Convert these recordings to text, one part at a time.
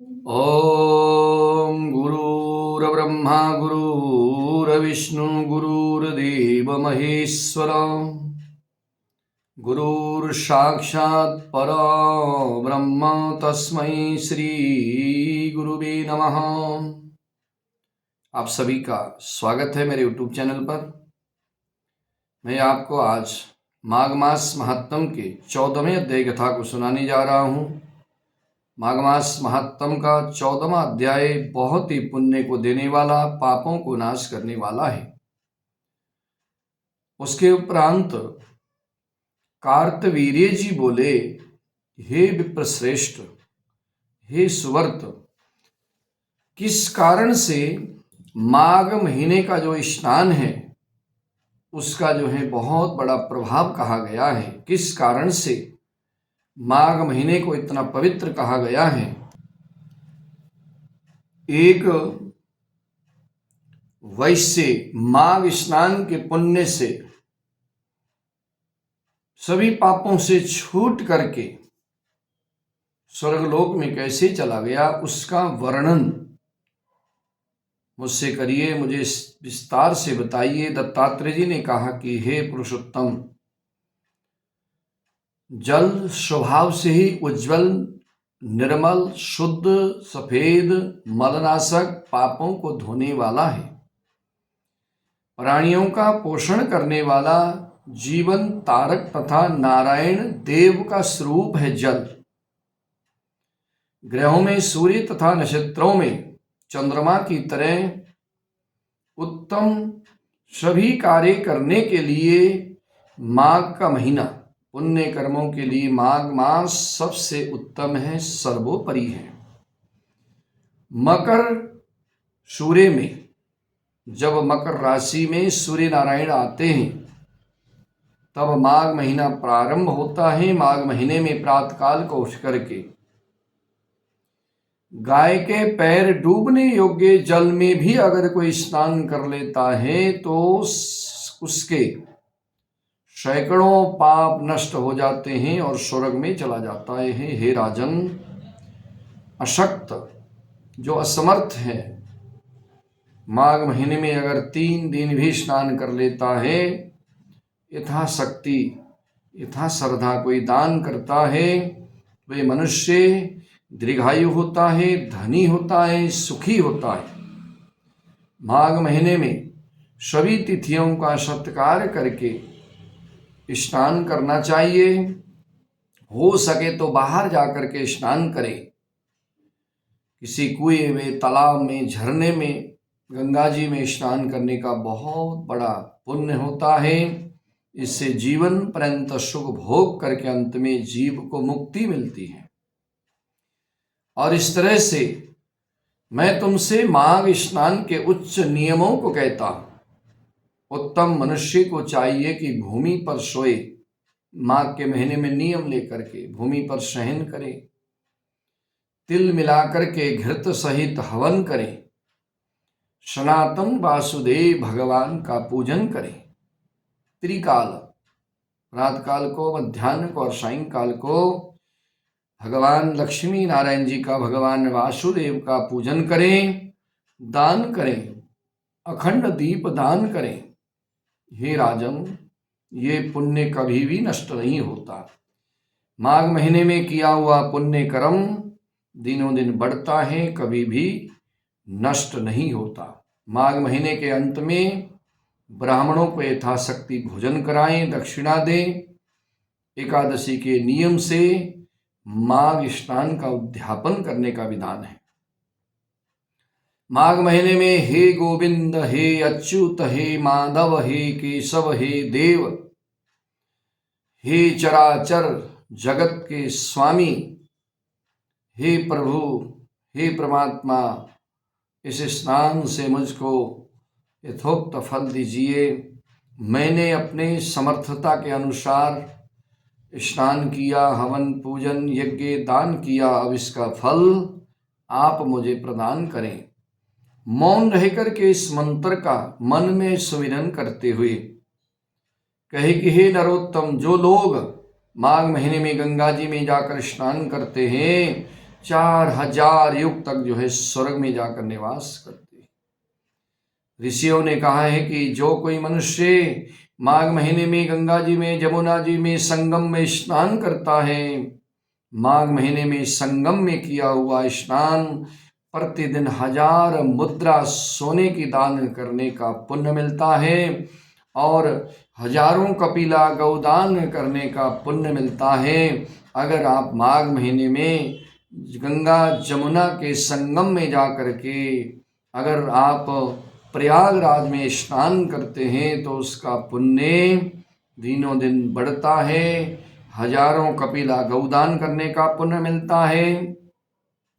ॐ गुरुर्ब्रह्मा गुरुर्विष्णु गुरुर्देव महेश्वर गुरुर्साक्षात् परब्रह्म तस्मै श्री गुरुवे नमः। आप सभी का स्वागत है मेरे YouTube चैनल पर। मैं आपको आज माघ मास महात्म के 14वें अध्याय कथा को सुनाने जा रहा हूँ। माघ मास महात्म का 14वां अध्याय बहुत ही पुण्य को देने वाला, पापों को नाश करने वाला है। उसके उपरांत कार्तवीर्य जी बोले, हे विप्रश्रेष्ठ, हे सुवर्त, किस कारण से माघ महीने का जो स्नान है उसका जो है बहुत बड़ा प्रभाव कहा गया है। किस कारण से माघ महीने को इतना पवित्र कहा गया है। एक वैश्य माघ स्नान के पुण्य से सभी पापों से छूट करके स्वर्गलोक में कैसे चला गया, उसका वर्णन मुझसे करिए, मुझे विस्तार से बताइए। दत्तात्रेय जी ने कहा कि हे पुरुषोत्तम, जल स्वभाव से ही उज्जवल, निर्मल, शुद्ध, सफेद, मलनाशक, पापों को धोने वाला है। प्राणियों का पोषण करने वाला, जीवन तारक तथा नारायण देव का स्वरूप है जल। ग्रहों में सूर्य तथा नक्षत्रों में चंद्रमा की तरह उत्तम सभी कार्य करने के लिए माघ का महीना, पुण्य कर्मों के लिए माघ मास सबसे उत्तम है, सर्वोपरि है। मकर सूर्य में, जब मकर राशि में सूर्य नारायण आते हैं तब माघ महीना प्रारंभ होता है। माघ महीने में प्रातःकाल को उठ करके गाय के पैर डूबने योग्य जल में भी अगर कोई स्नान कर लेता है तो उसके सैकड़ों पाप नष्ट हो जाते हैं और स्वर्ग में चला जाता है। हे राजन, अशक्त जो असमर्थ है, माघ महीने में अगर 3 दिन भी स्नान कर लेता है, यथाशक्ति यथा श्रद्धा कोई दान करता है, वे मनुष्य दीर्घायु होता है, धनी होता है, सुखी होता है। माघ महीने में सभी तिथियों का सत्कार करके स्नान करना चाहिए। हो सके तो बाहर जाकर के स्नान करें, किसी कुएं में, तालाब में, झरने में, गंगा जी में स्नान करने का बहुत बड़ा पुण्य होता है। इससे जीवन पर्यंत सुख भोग करके अंत में जीव को मुक्ति मिलती है। और इस तरह से मैं तुमसे माघ स्नान के उच्च नियमों को कहता हूं। उत्तम मनुष्य को चाहिए कि भूमि पर सोए, माघ के महीने में नियम लेकर के भूमि पर शयन करे, तिल मिलाकर के घृत सहित हवन करे, सनातन वासुदेव भगवान का पूजन करे। त्रिकाल, रात काल को, मध्याह्न को और सायंकाल को भगवान लक्ष्मी नारायण जी का, भगवान वासुदेव का पूजन करें, दान करें, अखंड दीप दान करें। हे राजन, ये पुण्य कभी भी नष्ट नहीं होता। माघ महीने में किया हुआ पुण्य कर्म दिनों दिन बढ़ता है, कभी भी नष्ट नहीं होता। माघ महीने के अंत में ब्राह्मणों को यथाशक्ति भोजन कराएं, दक्षिणा दें। एकादशी के नियम से माघ स्नान का उद्यापन करने का विधान है। माघ महीने में हे गोविंद, हे अच्युत, हे माधव, हे केशव, हे देव, हे चराचर जगत के स्वामी, हे प्रभु, हे परमात्मा, इस स्नान से मुझको यथोक्त फल दीजिए। मैंने अपने समर्थता के अनुसार स्नान किया, हवन पूजन यज्ञ दान किया, अब इसका फल आप मुझे प्रदान करें। मौन रह करके इस मंत्र का मन में सुमिरन करते हुए कहे कि हे नरोत्तम, जो लोग माघ महीने में गंगा जी में जाकर स्नान करते हैं, 4000 युग तक जो है स्वर्ग में जाकर निवास करते हैं। ऋषियों ने कहा है कि जो कोई मनुष्य माघ महीने में गंगा जी में, जमुना जी में, संगम में स्नान करता है, माघ महीने में संगम में किया हुआ स्नान प्रतिदिन 1000 मुद्रा सोने की दान करने का पुण्य मिलता है और हजारों कपिला गौदान करने का पुण्य मिलता है। अगर आप माघ महीने में गंगा जमुना के संगम में जा कर के अगर आप प्रयागराज में स्नान करते हैं तो उसका पुण्य दिनों दिन बढ़ता है, हजारों कपिला गौदान करने का पुण्य मिलता है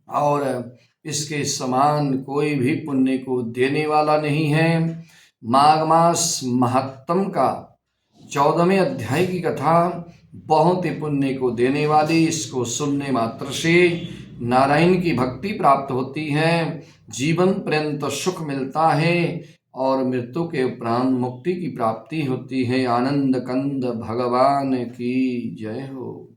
और इसके समान कोई भी पुण्य को देने वाला नहीं है। माघ मास महात्म का 14वें अध्याय की कथा बहुत ही पुण्य को देने वाली, इसको सुनने मात्र से नारायण की भक्ति प्राप्त होती है, जीवन पर्यंत सुख मिलता है और मृत्यु के उपरांत मुक्ति की प्राप्ति होती है। आनंद कंद भगवान की जय हो।